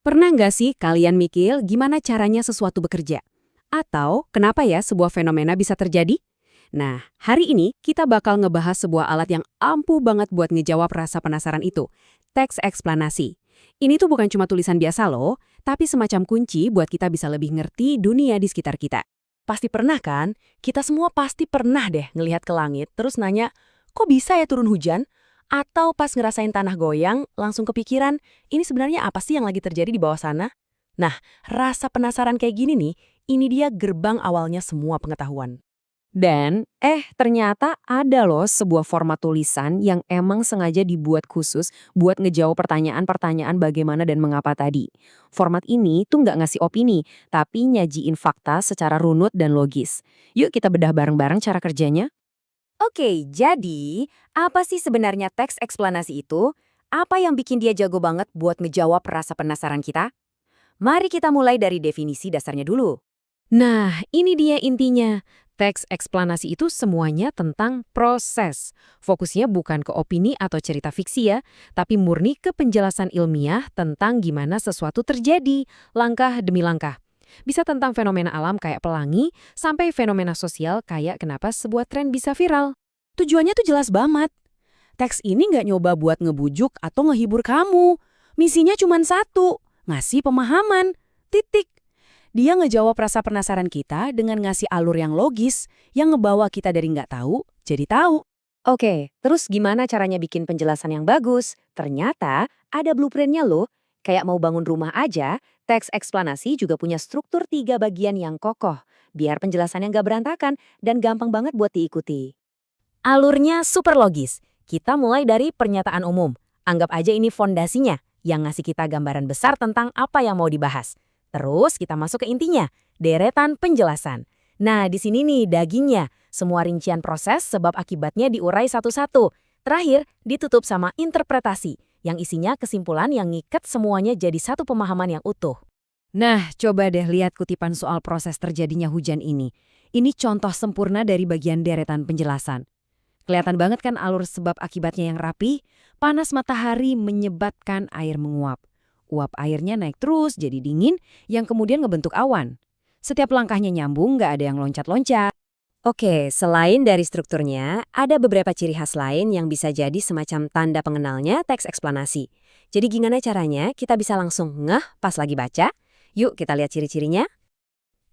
Pernah nggak sih kalian mikir gimana caranya sesuatu bekerja? Atau kenapa ya sebuah fenomena bisa terjadi? Nah, hari ini kita bakal ngebahas sebuah alat yang ampuh banget buat ngejawab rasa penasaran itu. Teks eksplanasi. Ini tuh bukan cuma tulisan biasa loh, tapi semacam kunci buat kita bisa lebih ngerti dunia di sekitar kita. Pasti pernah kan? Kita semua pasti pernah deh ngelihat ke langit, terus nanya, kok bisa ya turun hujan? Atau pas ngerasain tanah goyang, langsung kepikiran, ini sebenarnya apa sih yang lagi terjadi di bawah sana? Nah, rasa penasaran kayak gini nih, ini dia gerbang awalnya semua pengetahuan. Dan, ternyata ada loh sebuah format tulisan yang emang sengaja dibuat khusus buat ngejawab pertanyaan-pertanyaan bagaimana dan mengapa tadi. Format ini tuh nggak ngasih opini, tapi nyajiin fakta secara runut dan logis. Yuk kita bedah bareng-bareng cara kerjanya. Oke, jadi apa sih sebenarnya teks eksplanasi itu? Apa yang bikin dia jago banget buat ngejawab rasa penasaran kita? Mari kita mulai dari definisi dasarnya dulu. Nah, ini dia intinya. Teks eksplanasi itu semuanya tentang proses. Fokusnya bukan ke opini atau cerita fiksi ya, tapi murni ke penjelasan ilmiah tentang gimana sesuatu terjadi, langkah demi langkah. Bisa tentang fenomena alam kayak pelangi, sampai fenomena sosial kayak kenapa sebuah tren bisa viral. Tujuannya tuh jelas banget. Teks ini nggak nyoba buat ngebujuk atau ngehibur kamu. Misinya cuma satu, ngasih pemahaman. Titik. Dia ngejawab rasa penasaran kita dengan ngasih alur yang logis, yang ngebawa kita dari nggak tahu jadi tahu. Oke, terus gimana caranya bikin penjelasan yang bagus? Ternyata ada blueprintnya loh. Kayak mau bangun rumah aja, teks eksplanasi juga punya struktur 3 bagian yang kokoh, biar penjelasannya nggak berantakan dan gampang banget buat diikuti. Alurnya super logis. Kita mulai dari pernyataan umum. Anggap aja ini fondasinya yang ngasih kita gambaran besar tentang apa yang mau dibahas. Terus kita masuk ke intinya, deretan penjelasan. Nah, di sini nih dagingnya. Semua rincian proses sebab akibatnya diurai satu-satu. Terakhir, ditutup sama interpretasi, yang isinya kesimpulan yang ngikat semuanya jadi satu pemahaman yang utuh. Nah, coba deh lihat kutipan soal proses terjadinya hujan ini. Ini contoh sempurna dari bagian deretan penjelasan. Kelihatan banget kan alur sebab akibatnya yang rapi? Panas matahari menyebabkan air menguap. Uap airnya naik terus jadi dingin yang kemudian ngebentuk awan. Setiap langkahnya nyambung, nggak ada yang loncat-loncat. Oke, selain dari strukturnya, ada beberapa ciri khas lain yang bisa jadi semacam tanda pengenalnya teks eksplanasi. Jadi gimana caranya kita bisa langsung ngeh pas lagi baca? Yuk kita lihat ciri-cirinya.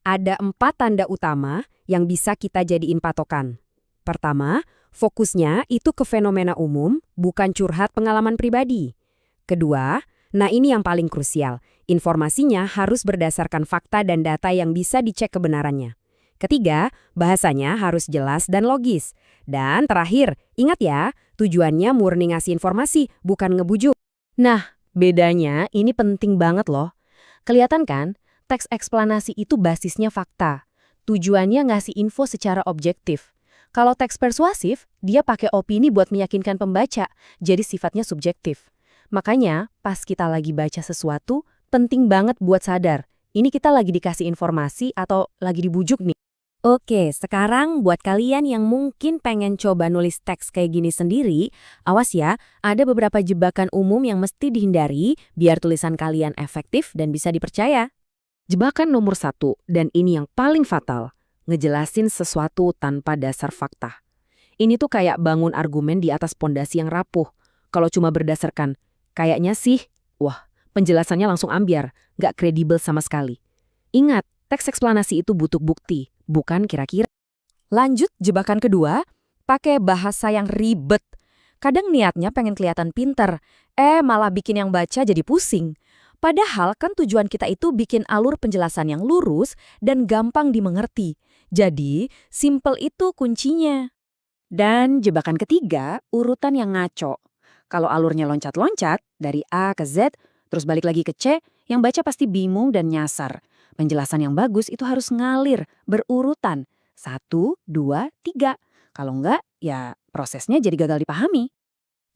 Ada 4 tanda utama yang bisa kita jadiin patokan. Pertama, fokusnya itu ke fenomena umum, bukan curhat pengalaman pribadi. Kedua, nah ini yang paling krusial, informasinya harus berdasarkan fakta dan data yang bisa dicek kebenarannya. Ketiga, bahasanya harus jelas dan logis. Dan terakhir, ingat ya, tujuannya murni ngasih informasi, bukan ngebujuk. Nah, bedanya ini penting banget loh. Kelihatan kan, teks eksplanasi itu basisnya fakta. Tujuannya ngasih info secara objektif. Kalau teks persuasif, dia pakai opini buat meyakinkan pembaca, jadi sifatnya subjektif. Makanya, pas kita lagi baca sesuatu, penting banget buat sadar, ini kita lagi dikasih informasi atau lagi dibujuk nih. Oke, sekarang buat kalian yang mungkin pengen coba nulis teks kayak gini sendiri, awas ya, ada beberapa jebakan umum yang mesti dihindari biar tulisan kalian efektif dan bisa dipercaya. Jebakan nomor 1, dan ini yang paling fatal, ngejelasin sesuatu tanpa dasar fakta. Ini tuh kayak bangun argumen di atas pondasi yang rapuh. Kalau cuma berdasarkan, kayaknya sih, wah, penjelasannya langsung ambiar, nggak kredibel sama sekali. Ingat, teks eksplanasi itu butuh bukti, bukan kira-kira. Lanjut jebakan kedua, pakai bahasa yang ribet. Kadang niatnya pengen kelihatan pinter, malah bikin yang baca jadi pusing. Padahal kan tujuan kita itu bikin alur penjelasan yang lurus dan gampang dimengerti. Jadi, simple itu kuncinya. Dan jebakan ketiga, urutan yang ngaco. Kalau alurnya loncat-loncat, dari A ke Z, terus balik lagi ke C, yang baca pasti bingung dan nyasar. Penjelasan yang bagus itu harus ngalir, berurutan. 1, 2, 3. Kalau enggak, ya prosesnya jadi gagal dipahami.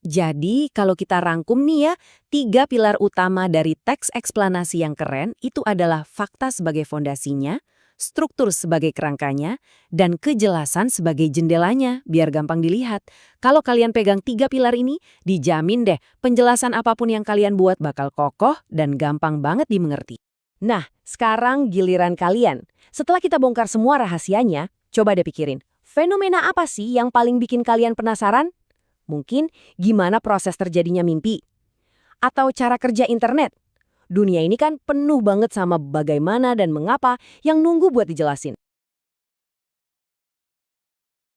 Jadi, kalau kita rangkum nih ya, 3 pilar utama dari teks eksplanasi yang keren itu adalah fakta sebagai fondasinya, struktur sebagai kerangkanya, dan kejelasan sebagai jendelanya, biar gampang dilihat. Kalau kalian pegang 3 pilar ini, dijamin deh penjelasan apapun yang kalian buat bakal kokoh dan gampang banget dimengerti. Nah, sekarang giliran kalian. Setelah kita bongkar semua rahasianya, coba deh pikirin, fenomena apa sih yang paling bikin kalian penasaran? Mungkin gimana proses terjadinya mimpi? Atau cara kerja internet? Dunia ini kan penuh banget sama bagaimana dan mengapa yang nunggu buat dijelasin.